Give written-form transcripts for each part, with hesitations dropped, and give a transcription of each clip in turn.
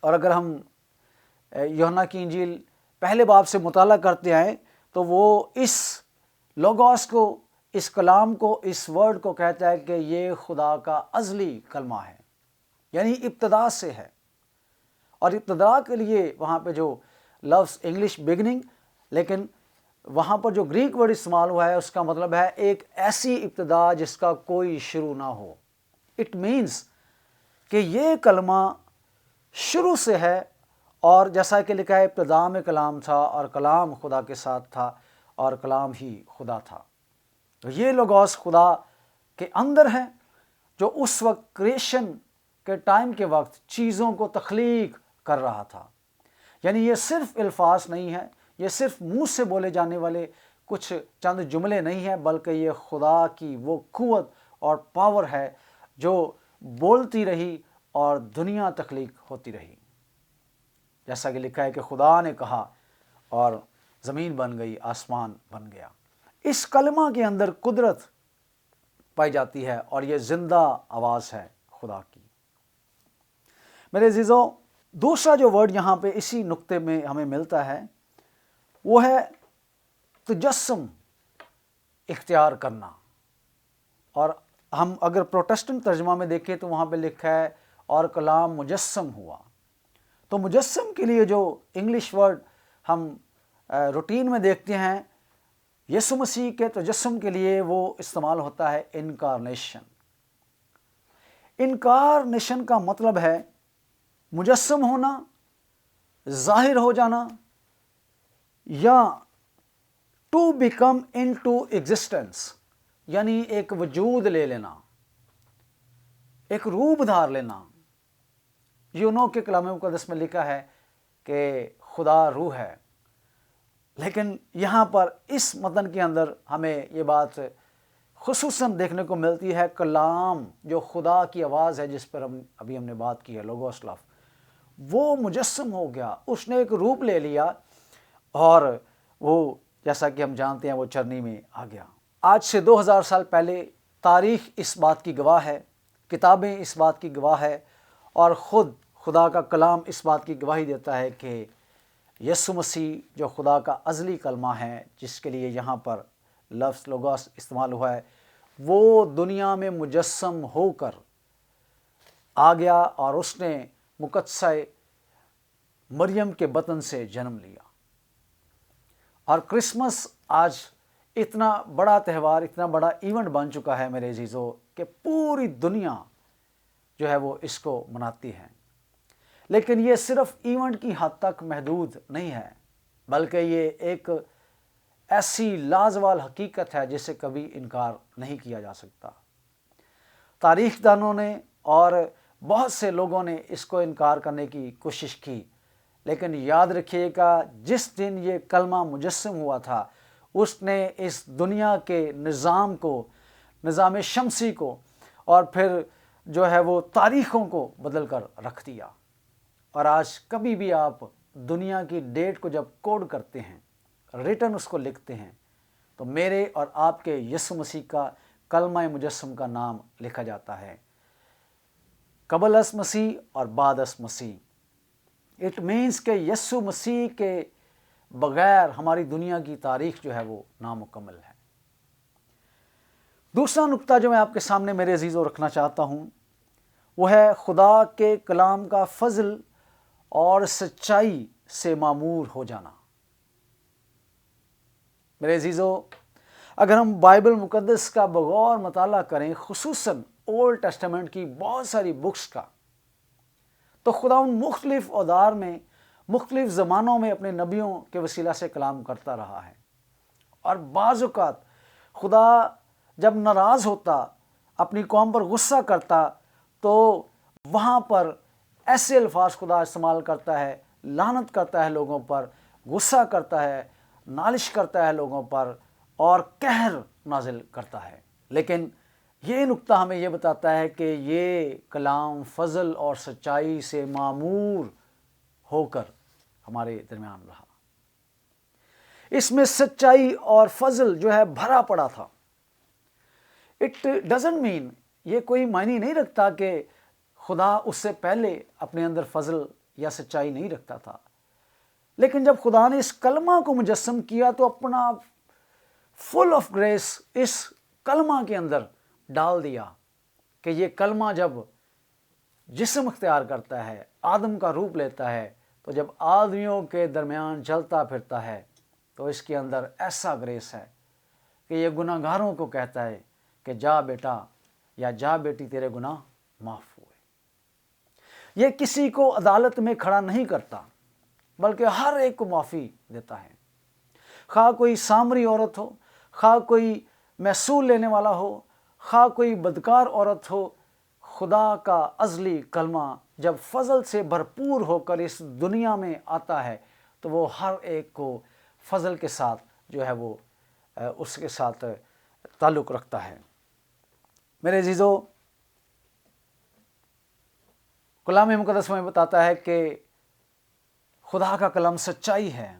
اور اگر ہم یوحنا کی انجیل پہلے باب سے مطالعہ کرتے ہیں تو وہ اس لوگوس کو، اس کلام کو، اس ورڈ کو کہتا ہے کہ یہ خدا کا ازلی کلمہ ہے، یعنی ابتدا سے ہے۔ اور ابتدا کے لیے وہاں پہ جو لفظ انگلش بگننگ، لیکن وہاں پر جو گریک ورڈ استعمال ہوا ہے اس کا مطلب ہے ایک ایسی ابتدا جس کا کوئی شروع نہ ہو۔ اٹ مینس کہ یہ کلمہ شروع سے ہے، اور جیسا کہ لکھا ہے ابتدا میں کلام تھا اور کلام خدا کے ساتھ تھا اور کلام ہی خدا تھا۔ تو یہ لوگوس خدا کے اندر ہے، جو اس وقت کریشن کے ٹائم کے وقت چیزوں کو تخلیق کر رہا تھا۔ یعنی یہ صرف الفاظ نہیں ہے، یہ صرف منہ سے بولے جانے والے کچھ چند جملے نہیں ہیں، بلکہ یہ خدا کی وہ قوت اور پاور ہے جو بولتی رہی اور دنیا تخلیق ہوتی رہی۔ جیسا کہ لکھا ہے کہ خدا نے کہا اور زمین بن گئی، آسمان بن گیا۔ اس کلمہ کے اندر قدرت پائی جاتی ہے اور یہ زندہ آواز ہے خدا کی۔ میرے عزیزو، دوسرا جو ورڈ یہاں پہ اسی نقطے میں ہمیں ملتا ہے وہ ہے تجسم اختیار کرنا۔ اور ہم اگر پروٹسٹنٹ ترجمہ میں دیکھیں تو وہاں پہ لکھا ہے اور کلام مجسم ہوا۔ تو مجسم کے لیے جو انگلش ورڈ ہم روٹین میں دیکھتے ہیں یسوع مسیح کے تجسم کے لیے، وہ استعمال ہوتا ہے انکارنیشن۔ انکارنیشن کا مطلب ہے مجسم ہونا، ظاہر ہو جانا، یا to become into existence, یعنی ایک وجود لے لینا، ایک روپ دھار لینا۔ یونو کے کلام مقدس میں لکھا ہے کہ خدا روح ہے، لیکن یہاں پر اس متن کے اندر ہمیں یہ بات خصوصاً دیکھنے کو ملتی ہے، کلام جو خدا کی آواز ہے جس پر ابھی ہم نے بات کی ہے، لوگوس لفظ، وہ مجسم ہو گیا، اس نے ایک روپ لے لیا، اور وہ جیسا کہ ہم جانتے ہیں وہ چرنی میں آ گیا۔ آج سے 2000 سال پہلے تاریخ اس بات کی گواہ ہے، کتابیں اس بات کی گواہ ہے، اور خود خدا کا کلام اس بات کی گواہی دیتا ہے کہ یسوع مسیح جو خدا کا ازلی کلمہ ہے، جس کے لیے یہاں پر لفظ لوگوس استعمال ہوا ہے، وہ دنیا میں مجسم ہو کر آ گیا اور اس نے مقدسہ مریم کے بطن سے جنم لیا۔ اور کرسمس آج اتنا بڑا تہوار، اتنا بڑا ایونٹ بن چکا ہے میرے عزیزو کہ پوری دنیا جو ہے وہ اس کو مناتی ہے۔ لیکن یہ صرف ایونٹ کی حد تک محدود نہیں ہے، بلکہ یہ ایک ایسی لازوال حقیقت ہے جسے کبھی انکار نہیں کیا جا سکتا۔ تاریخ دانوں نے اور بہت سے لوگوں نے اس کو انکار کرنے کی کوشش کی، لیکن یاد رکھیے گا جس دن یہ کلمہ مجسم ہوا تھا، اس نے اس دنیا کے نظام کو، نظام شمسی کو، اور پھر جو ہے وہ تاریخوں کو بدل کر رکھ دیا۔ اور آج کبھی بھی آپ دنیا کی ڈیٹ کو جب کوڈ کرتے ہیں، ریٹن اس کو لکھتے ہیں، تو میرے اور آپ کے یسوع مسیح کا کلمہ مجسم کا نام لکھا جاتا ہے، قبل از مسیح اور بعد از مسیح۔ اٹ مینس کہ یسوع مسیح کے بغیر ہماری دنیا کی تاریخ جو ہے وہ نامکمل ہے۔ دوسرا نقطہ جو میں آپ کے سامنے میرے عزیزو رکھنا چاہتا ہوں وہ ہے خدا کے کلام کا فضل اور سچائی سے معمور ہو جانا۔ میرے عزیزو، اگر ہم بائبل مقدس کا بغور مطالعہ کریں، خصوصاً اولڈ ٹیسٹامنٹ کی بہت ساری بکس کا، تو خدا ان مختلف ادوار میں، مختلف زمانوں میں اپنے نبیوں کے وسیلہ سے کلام کرتا رہا ہے۔ اور بعض اوقات خدا جب ناراض ہوتا، اپنی قوم پر غصہ کرتا، تو وہاں پر ایسے الفاظ خدا استعمال کرتا ہے، لعنت کرتا ہے لوگوں پر، غصہ کرتا ہے، نالش کرتا ہے لوگوں پر، اور قہر نازل کرتا ہے۔ لیکن یہ نقطہ ہمیں یہ بتاتا ہے کہ یہ کلام فضل اور سچائی سے معمور ہو کر ہمارے درمیان رہا۔ اس میں سچائی اور فضل جو ہے بھرا پڑا تھا۔ اٹ ڈزنٹ مین، یہ کوئی معنی نہیں رکھتا کہ خدا اس سے پہلے اپنے اندر فضل یا سچائی نہیں رکھتا تھا، لیکن جب خدا نے اس کلمہ کو مجسم کیا تو اپنا فل آف گریس اس کلمہ کے اندر ڈال دیا کہ یہ کلمہ جب جسم اختیار کرتا ہے، آدم کا روپ لیتا ہے، تو جب آدمیوں کے درمیان چلتا پھرتا ہے تو اس کے اندر ایسا گریس ہے کہ یہ گناہ گاروں کو کہتا ہے کہ جا بیٹا یا جا بیٹی تیرے گناہ معاف ہوئے۔ یہ کسی کو عدالت میں کھڑا نہیں کرتا بلکہ ہر ایک کو معافی دیتا ہے، خواہ کوئی سامری عورت ہو، خواہ کوئی محصول لینے والا ہو، خواہ کوئی بدکار عورت ہو۔ خدا کا ازلی کلمہ جب فضل سے بھرپور ہو کر اس دنیا میں آتا ہے تو وہ ہر ایک کو فضل کے ساتھ جو ہے وہ اس کے ساتھ تعلق رکھتا ہے۔ میرے عزیزو، کلام مقدس میں بتاتا ہے کہ خدا کا کلام سچائی ہے،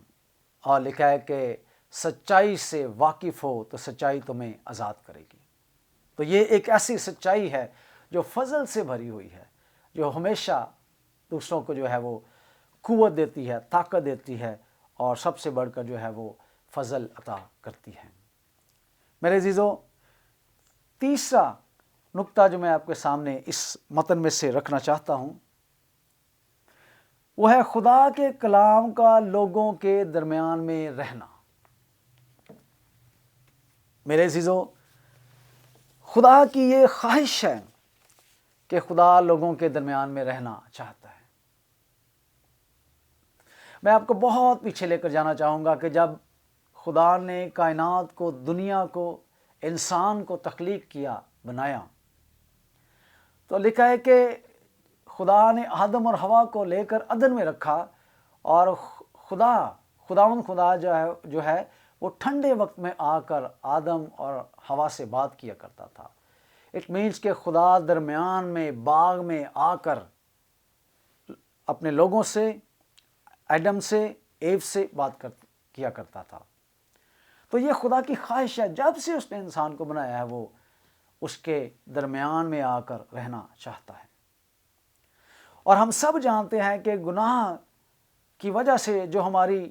اور لکھا ہے کہ سچائی سے واقف ہو تو سچائی تمہیں آزاد کرے گی۔ تو یہ ایک ایسی سچائی ہے جو فضل سے بھری ہوئی ہے، جو ہمیشہ دوسروں کو جو ہے وہ قوت دیتی ہے، طاقت دیتی ہے، اور سب سے بڑھ کر جو ہے وہ فضل عطا کرتی ہے۔ میرے عزیزو، تیسرا نقطہ جو میں آپ کے سامنے اس متن میں سے رکھنا چاہتا ہوں وہ ہے خدا کے کلام کا لوگوں کے درمیان میں رہنا۔ میرے عزیزو، خدا کی یہ خواہش ہے کہ خدا لوگوں کے درمیان میں رہنا چاہتا ہے۔ میں آپ کو بہت پیچھے لے کر جانا چاہوں گا کہ جب خدا نے کائنات کو، دنیا کو، انسان کو تخلیق کیا، بنایا، تو لکھا ہے کہ خدا نے آدم اور حوا کو لے کر عدن میں رکھا، اور خداوند خدا جو ہے وہ ٹھنڈے وقت میں آ کر آدم اور حوا سے بات کیا کرتا تھا۔ اٹ مینس کہ خدا درمیان میں باغ میں آ کر اپنے لوگوں سے، ایڈم سے، ایو سے بات کیا کرتا تھا۔ تو یہ خدا کی خواہش ہے، جب سے اس نے انسان کو بنایا ہے وہ اس کے درمیان میں آ کر رہنا چاہتا ہے۔ اور ہم سب جانتے ہیں کہ گناہ کی وجہ سے جو ہماری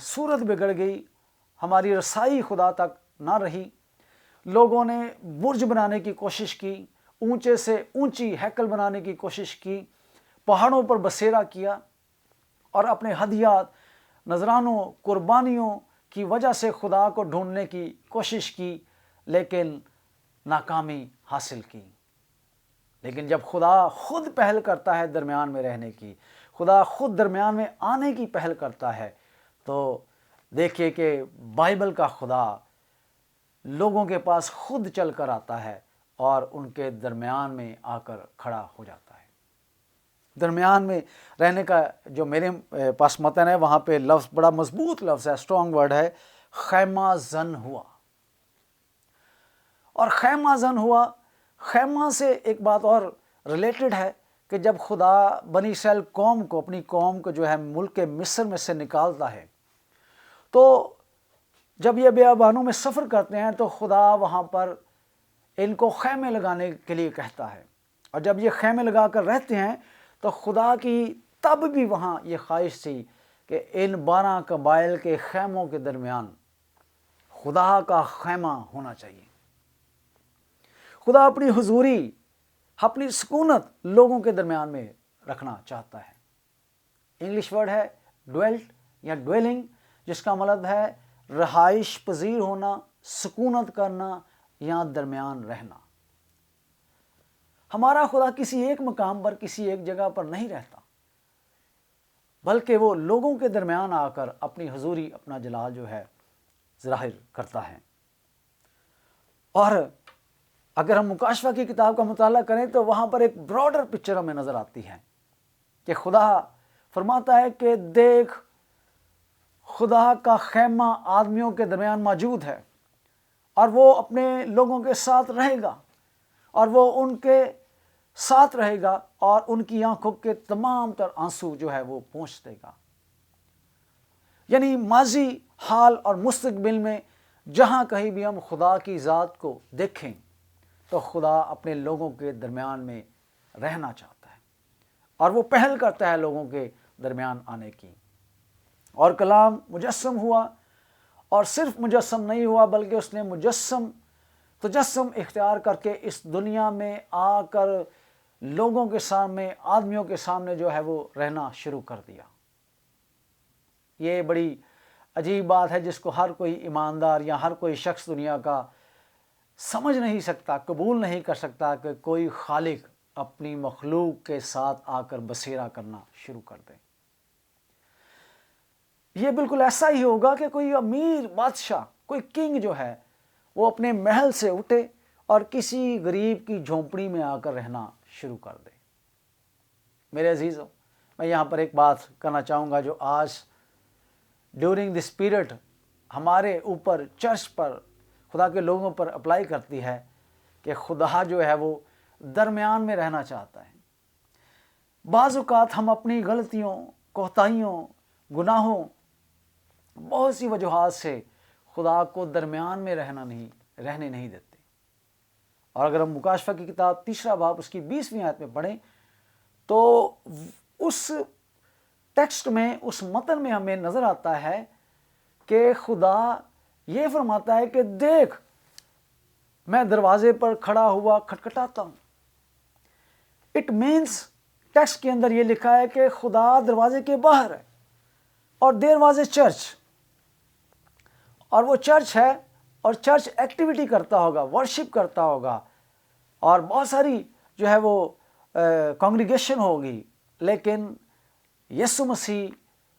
صورت بگڑ گئی، ہماری رسائی خدا تک نہ رہی، لوگوں نے برج بنانے کی کوشش کی، اونچے سے اونچی ہیکل بنانے کی کوشش کی، پہاڑوں پر بسیرا کیا، اور اپنے ہدیات، نذرانوں، قربانیوں کی وجہ سے خدا کو ڈھونڈنے کی کوشش کی، لیکن ناکامی حاصل کی۔ لیکن جب خدا خود پہل کرتا ہے درمیان میں رہنے کی، خدا خود درمیان میں آنے کی پہل کرتا ہے، تو دیکھیے کہ بائبل کا خدا لوگوں کے پاس خود چل کر آتا ہے اور ان کے درمیان میں آ کر کھڑا ہو جاتا ہے۔ درمیان میں رہنے کا جو میرے پاس متن ہے وہاں پہ لفظ بڑا مضبوط لفظ ہے، اسٹرانگ ورڈ ہے، خیمہ زن ہوا۔ اور خیمہ زن ہوا، خیمہ سے ایک بات اور ریلیٹڈ ہے کہ جب خدا بنی اسرائیل قوم کو، اپنی قوم کو جو ہے ملک مصر میں سے نکالتا ہے، تو جب یہ بیابانوں میں سفر کرتے ہیں تو خدا وہاں پر ان کو خیمے لگانے کے لیے کہتا ہے، اور جب یہ خیمے لگا کر رہتے ہیں تو خدا کی تب بھی وہاں یہ خواہش تھی کہ ان 12 قبائل کے خیموں کے درمیان خدا کا خیمہ ہونا چاہیے۔ خدا اپنی حضوری، اپنی سکونت لوگوں کے درمیان میں رکھنا چاہتا ہے۔ انگلش ورڈ ہے ڈویلٹ یا ڈویلنگ، جس کا مطلب ہے رہائش پذیر ہونا، سکونت کرنا یا درمیان رہنا۔ ہمارا خدا کسی ایک مقام پر، کسی ایک جگہ پر نہیں رہتا، بلکہ وہ لوگوں کے درمیان آ کر اپنی حضوری، اپنا جلال جو ہے ظاہر کرتا ہے۔ اور اگر ہم مکاشفہ کی کتاب کا مطالعہ کریں تو وہاں پر ایک براڈر پکچر ہمیں نظر آتی ہے کہ خدا فرماتا ہے کہ دیکھ، خدا کا خیمہ آدمیوں کے درمیان موجود ہے، اور وہ اپنے لوگوں کے ساتھ رہے گا، اور وہ ان کے ساتھ رہے گا، اور ان کی آنکھوں کے تمام تر آنسو جو ہے وہ پونچھ دے گا۔ یعنی ماضی، حال اور مستقبل میں جہاں کہیں بھی ہم خدا کی ذات کو دیکھیں تو خدا اپنے لوگوں کے درمیان میں رہنا چاہتا ہے، اور وہ پہل کرتا ہے لوگوں کے درمیان آنے کی، اور کلام مجسم ہوا، اور صرف مجسم نہیں ہوا بلکہ اس نے تجسم اختیار کر کے اس دنیا میں آ کر لوگوں کے سامنے، آدمیوں کے سامنے جو ہے وہ رہنا شروع کر دیا۔ یہ بڑی عجیب بات ہے جس کو ہر کوئی ایماندار یا ہر کوئی شخص دنیا کا سمجھ نہیں سکتا، قبول نہیں کر سکتا کہ کوئی خالق اپنی مخلوق کے ساتھ آ کر بسیرا کرنا شروع کر دے۔ یہ بالکل ایسا ہی ہوگا کہ کوئی امیر بادشاہ، کوئی کنگ جو ہے وہ اپنے محل سے اٹھے اور کسی غریب کی جھونپڑی میں آ کر رہنا شروع کر دے۔ میرے عزیزوں، میں یہاں پر ایک بات کرنا چاہوں گا جو آج ڈیورنگ دس پیریڈ ہمارے اوپر، چرچ پر، خدا کے لوگوں پر اپلائی کرتی ہے کہ خدا جو ہے وہ درمیان میں رہنا چاہتا ہے۔ بعض اوقات ہم اپنی غلطیوں، کوتاہیوں، گناہوں، بہت سی وجوہات سے خدا کو درمیان میں رہنے نہیں دیتے۔ اور اگر ہم مکاشفہ کی کتاب 3 باب اس کی 20ویں آیت میں پڑھیں تو اس ٹیکسٹ میں، اس متن میں ہمیں نظر آتا ہے کہ خدا یہ فرماتا ہے کہ دیکھ، میں دروازے پر کھڑا ہوا کھٹکھٹاتا ہوں۔ اٹ مینس ٹیکسٹ کے اندر یہ لکھا ہے کہ خدا دروازے کے باہر ہے، اور دیر واز اے چرچ، اور وہ چرچ ہے، اور چرچ ایکٹیویٹی کرتا ہوگا، ورشپ کرتا ہوگا، اور بہت ساری جو ہے وہ کانگریگیشن ہوگی، لیکن یسوع مسیح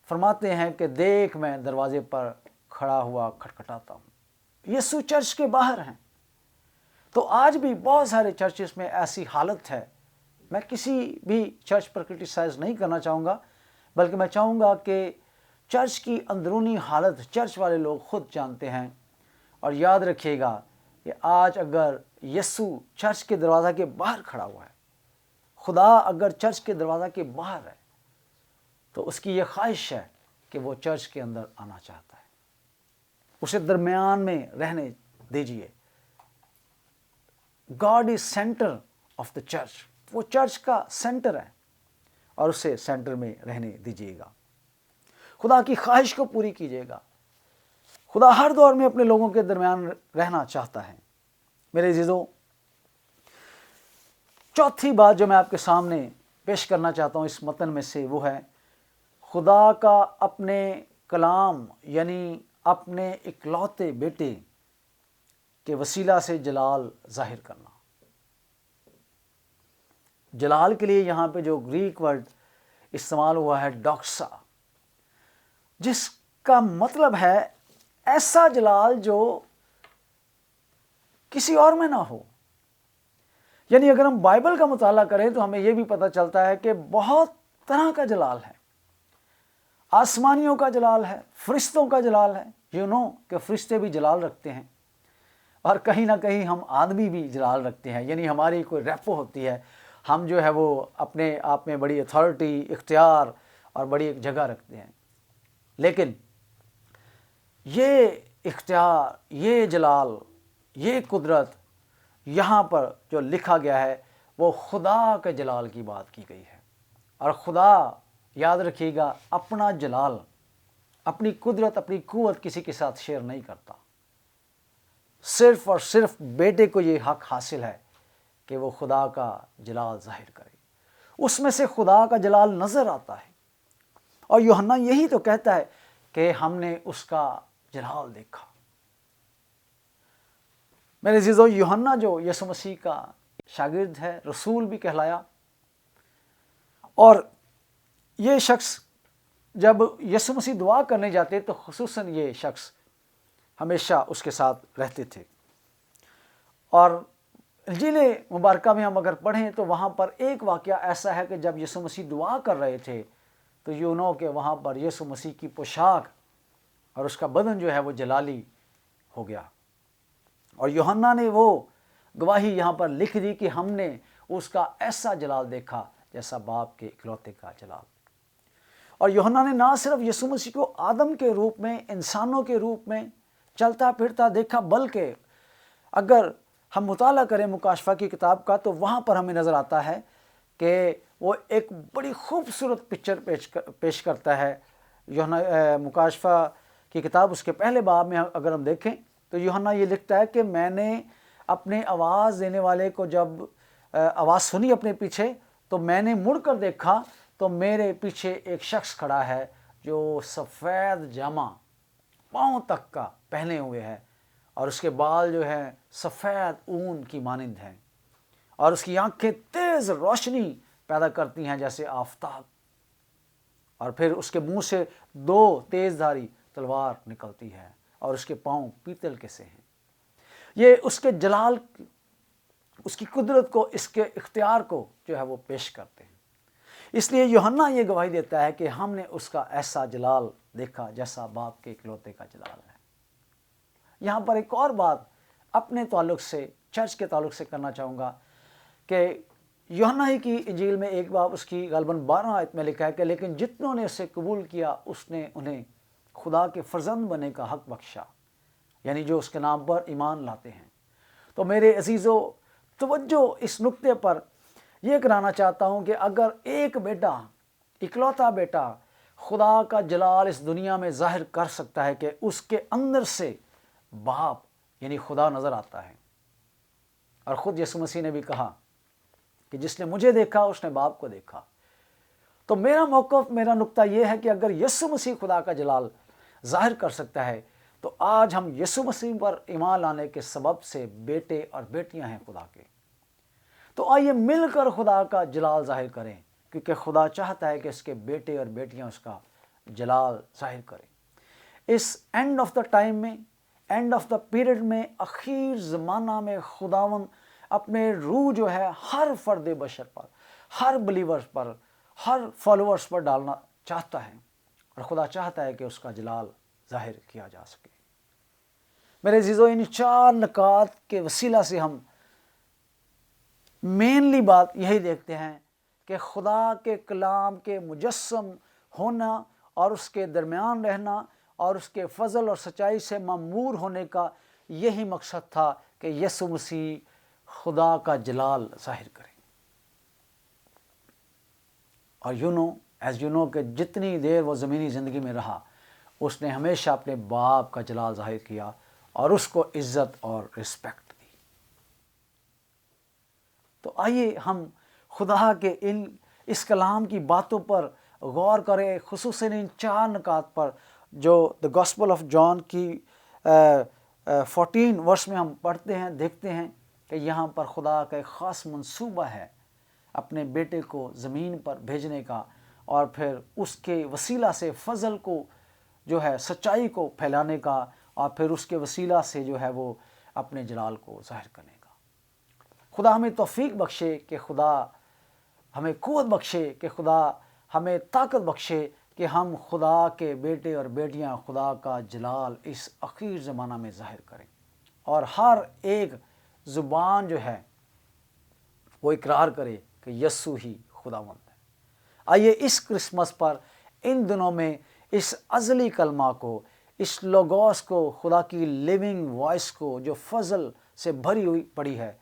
فرماتے ہیں کہ دیکھ، میں دروازے پر کھڑا ہوا کھٹکھٹاتا ہوں۔ یسوع چرچ کے باہر ہیں۔ تو آج بھی بہت سارے چرچز میں ایسی حالت ہے۔ میں کسی بھی چرچ پر کرٹیسائز نہیں کرنا چاہوں گا، بلکہ میں چاہوں گا کہ چرچ کی اندرونی حالت چرچ والے لوگ خود جانتے ہیں۔ اور یاد رکھیے گا کہ آج اگر یسوع چرچ کے دروازہ کے باہر کھڑا ہوا ہے، خدا اگر چرچ کے دروازہ کے باہر ہے، تو اس کی یہ خواہش ہے کہ وہ چرچ کے اندر آنا چاہتا ہے۔ اسے درمیان میں رہنے دیجئے۔ God is centre of the church, وہ چرچ کا سینٹر ہے، اور اسے سینٹر میں رہنے دیجئے گا۔ خدا کی خواہش کو پوری کیجئے گا۔ خدا ہر دور میں اپنے لوگوں کے درمیان رہنا چاہتا ہے۔ میرے عزیزوں، چوتھی بات جو میں آپ کے سامنے پیش کرنا چاہتا ہوں اس متن میں سے، وہ ہے خدا کا اپنے کلام یعنی اپنے اکلوتے بیٹے کے وسیلہ سے جلال ظاہر کرنا۔ جلال کے لیے یہاں پہ جو گریک ورڈ استعمال ہوا ہے ڈاکسا، جس کا مطلب ہے ایسا جلال جو کسی اور میں نہ ہو۔ یعنی اگر ہم بائبل کا مطالعہ کریں تو ہمیں یہ بھی پتہ چلتا ہے کہ بہت طرح کا جلال ہے۔ آسمانیوں کا جلال ہے، فرشتوں کا جلال ہے۔ کہ فرشتے بھی جلال رکھتے ہیں، اور کہیں نہ کہیں ہم آدمی بھی جلال رکھتے ہیں۔ یعنی ہماری کوئی ریپو ہوتی ہے، ہم جو ہے وہ اپنے آپ میں بڑی اتھارٹی، اختیار اور بڑی ایک جگہ رکھتے ہیں۔ لیکن یہ اختیار، یہ جلال، یہ قدرت یہاں پر جو لکھا گیا ہے وہ خدا کے جلال کی بات کی گئی ہے۔ اور خدا، یاد رکھیے گا، اپنا جلال، اپنی قدرت، اپنی قوت کسی کے ساتھ شیئر نہیں کرتا۔ صرف اور صرف بیٹے کو یہ حق حاصل ہے کہ وہ خدا کا جلال ظاہر کرے۔ اس میں سے خدا کا جلال نظر آتا ہے، اور یوحنا یہی تو کہتا ہے کہ ہم نے اس کا جلال دیکھا۔ میرے عزیزو، یوحنا جو یسوع مسیح کا شاگرد ہے، رسول بھی کہلایا، اور یہ شخص جب یسوع مسیح دعا کرنے جاتے تو خصوصاً یہ شخص ہمیشہ اس کے ساتھ رہتے تھے۔ اور انجیل مبارکہ میں ہم اگر پڑھیں تو وہاں پر ایک واقعہ ایسا ہے کہ جب یسوع مسیح دعا کر رہے تھے تو کہ وہاں پر یسوع مسیح کی پوشاک اور اس کا بدن جو ہے وہ جلالی ہو گیا، اور یوحنا نے وہ گواہی یہاں پر لکھ دی کہ ہم نے اس کا ایسا جلال دیکھا جیسا باپ کے اکلوتے کا جلال۔ اور یوحنا نے نہ صرف یسوع مسیح کو آدم کے روپ میں، انسانوں کے روپ میں چلتا پھرتا دیکھا، بلکہ اگر ہم مطالعہ کریں مکاشفہ کی کتاب کا تو وہاں پر ہمیں نظر آتا ہے کہ وہ ایک بڑی خوبصورت پکچر پیش کرتا ہے۔ یوحنا مکاشفہ کی کتاب اس کے پہلے باب میں اگر ہم دیکھیں تو یوحنا یہ لکھتا ہے کہ میں نے اپنے آواز دینے والے کو جب آواز سنی اپنے پیچھے، تو میں نے مڑ کر دیکھا تو میرے پیچھے ایک شخص کھڑا ہے جو سفید جامہ پاؤں تک کا پہنے ہوئے ہے، اور اس کے بال جو ہے سفید اون کی مانند ہیں، اور اس کی آنکھیں تیز روشنی پیدا کرتی ہیں جیسے آفتاب، اور پھر اس کے منہ سے 2 تیز دھاری تلوار نکلتی ہے، اور اس کے پاؤں پیتل کے سے ہیں۔ یہ اس کے جلال، اس کی قدرت کو، اس کے اختیار کو جو ہے وہ پیش کرتے ہیں۔ اس لیے یوحنا یہ گواہی دیتا ہے کہ ہم نے اس کا ایسا جلال دیکھا جیسا باپ کے اکلوتے کا جلال ہے۔ یہاں پر ایک اور بات اپنے تعلق سے، چرچ کے تعلق سے کرنا چاہوں گا کہ یوحنا ہی کی انجیل میں ایک باب اس کی غالباً 12 آیت میں لکھا ہے کہ لیکن جتنوں نے اسے قبول کیا اس نے انہیں خدا کے فرزند بننے کا حق بخشا، یعنی جو اس کے نام پر ایمان لاتے ہیں۔ تو میرے عزیزو، توجہ اس نقطے پر یہ کرانا چاہتا ہوں کہ اگر ایک بیٹا، اکلوتا بیٹا خدا کا جلال اس دنیا میں ظاہر کر سکتا ہے کہ اس کے اندر سے باپ یعنی خدا نظر آتا ہے، اور خود یسوع مسیح نے بھی کہا کہ جس نے مجھے دیکھا اس نے باپ کو دیکھا۔ تو میرا موقف، میرا نقطہ یہ ہے کہ اگر یسوع مسیح خدا کا جلال ظاہر کر سکتا ہے تو آج ہم یسوع مسیح پر ایمان لانے کے سبب سے بیٹے اور بیٹیاں ہیں خدا کے۔ تو آئیے مل کر خدا کا جلال ظاہر کریں، کیونکہ خدا چاہتا ہے کہ اس کے بیٹے اور بیٹیاں اس کا جلال ظاہر کریں۔ اس اینڈ آف دا ٹائم میں، اینڈ آف دا پیریڈ میں، اخیر زمانہ میں خداوند اپنے روح جو ہے ہر فرد بشر پر، ہر بلیورز پر، ہر فالوورز پر ڈالنا چاہتا ہے، اور خدا چاہتا ہے کہ اس کا جلال ظاہر کیا جا سکے۔ میرے عزیزو، ان 4 نکات کے وسیلہ سے ہم مینلی بات یہی دیکھتے ہیں کہ خدا کے کلام کے مجسم ہونا اور اس کے درمیان رہنا اور اس کے فضل اور سچائی سے معمور ہونے کا یہی مقصد تھا کہ یسوع مسیح خدا کا جلال ظاہر کرے۔ اور ایز یو نو کہ جتنی دیر وہ زمینی زندگی میں رہا اس نے ہمیشہ اپنے باپ کا جلال ظاہر کیا اور اس کو عزت اور رسپیکٹ دی۔ تو آئیے ہم خدا کے اس کلام کی باتوں پر غور کریں، خصوصاً ان 4 نکات پر جو دا گاسپل آف جان کی 14 ورس میں ہم پڑھتے ہیں، دیکھتے ہیں کہ یہاں پر خدا کا ایک خاص منصوبہ ہے اپنے بیٹے کو زمین پر بھیجنے کا، اور پھر اس کے وسیلہ سے فضل کو جو ہے، سچائی کو پھیلانے کا، اور پھر اس کے وسیلہ سے جو ہے وہ اپنے جلال کو ظاہر کرنے کا۔ خدا ہمیں توفیق بخشے، کہ خدا ہمیں قوت بخشے، کہ خدا ہمیں طاقت بخشے کہ ہم خدا کے بیٹے اور بیٹیاں خدا کا جلال اس اخیر زمانہ میں ظاہر کریں، اور ہر ایک زبان جو ہے وہ اقرار کرے کہ یسوع ہی خداوند ہے۔ آئیے اس کرسمس پر، ان دنوں میں، اس ازلی کلمہ کو، اس لوگوس کو، خدا کی لیونگ وائس کو جو فضل سے بھری ہوئی پڑی ہے،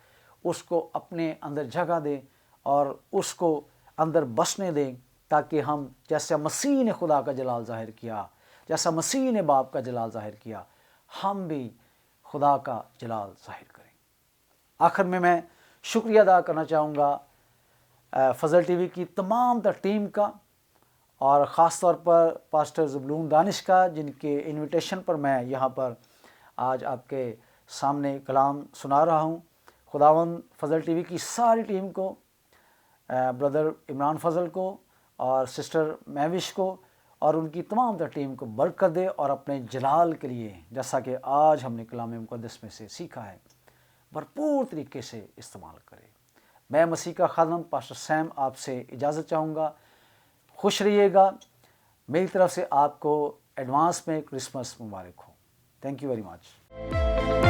اس کو اپنے اندر جگہ دیں اور اس کو اندر بسنے دیں، تاکہ ہم جیسا مسیح نے خدا کا جلال ظاہر کیا، جیسا مسیح نے باپ کا جلال ظاہر کیا، ہم بھی خدا کا جلال ظاہر کریں۔ آخر میں شکریہ ادا کرنا چاہوں گا فضل ٹی وی کی تمام تر ٹیم کا، اور خاص طور پر پاسٹر زبلون دانش کا، جن کے انویٹیشن پر میں یہاں پر آج آپ کے سامنے کلام سنا رہا ہوں۔ خداوند فضل ٹی وی کی ساری ٹیم کو، بردر عمران فضل کو اور سسٹر مہوش کو اور ان کی تمام تر ٹیم کو برکت دے، اور اپنے جلال کے لیے، جیسا کہ آج ہم نے کلام مقدس میں سے سیکھا ہے، بھرپور طریقے سے استعمال کرے۔ میں مسیح کا خادم پاسٹر سیم آپ سے اجازت چاہوں گا۔ خوش رہیے گا۔ میری طرف سے آپ کو ایڈوانس میں Christmas Mubarak who. Thank you very much.